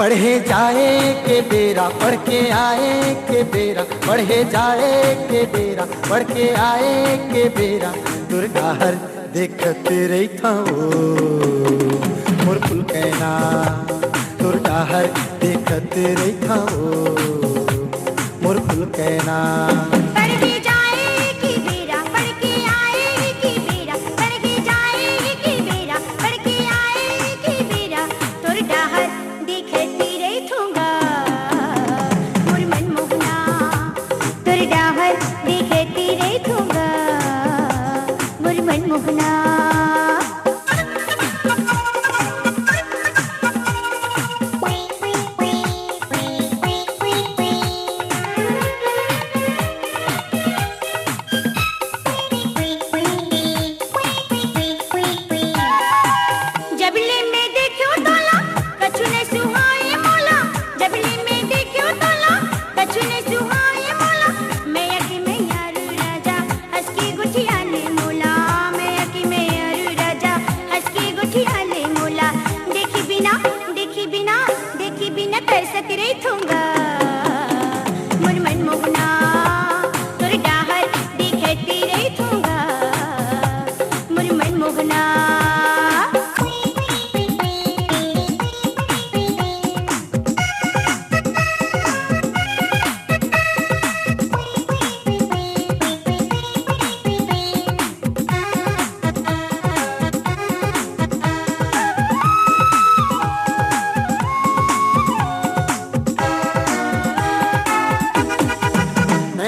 पढ़े जाए के बेरा पढ़ के आए के बेरा, पढ़े जाए के बेरा पढ़ के आए के बेरा, दुर्गा हर देखते रही था मोर फूल कहना, दुर्गा हर देखते रही था मोर फूल कहना।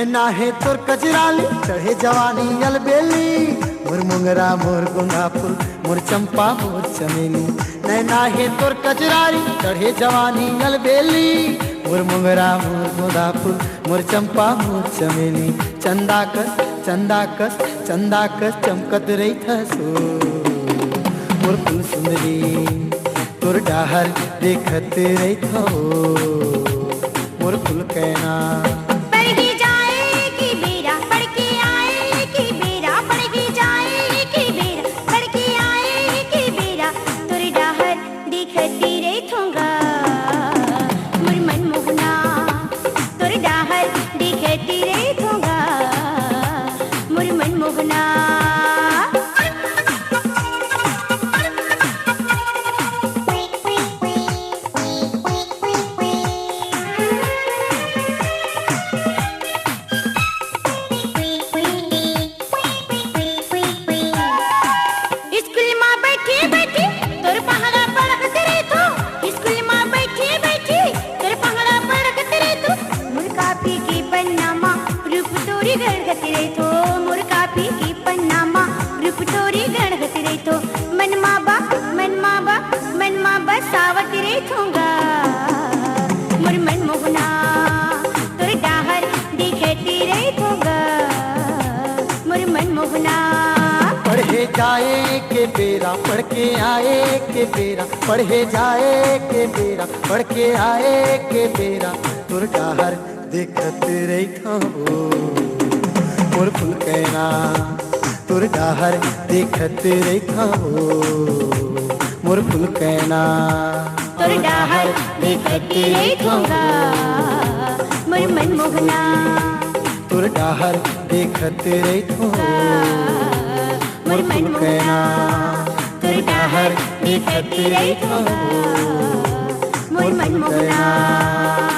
ना है तोर कजराली चढ़े जवानी अलबेली, मोर मुंगरा मोर गुंगा फूल मोर चंपा मोर चमेली। नैना है तोर कजराली चढ़े जवानी अलबेली, मोर मुंगरा मोर गुंगा फूल मोर चंपा मोर चमेली। चंदा कस चंदा कस चंदा कस चमकत रही थसो मोर फूल सुंदरी, तोर डाहर देखत रही थो मोर फूल कहना। पढ़े जाए के बेरा पढ़ के आए के बेरा, पढ़े जाए के बेरा पढ़ के आए के बेरा, तोर डाहर देखत रही था मोर फूल कहना, तोर डाहर देखत रही था मोर फूल कहना। तोर डाहर देखत रही था मोर मन मोहना, तोर डाहर देखत रही था मोर फूल कहना, तोर डाहर देखत रही था मोर मन मोहना।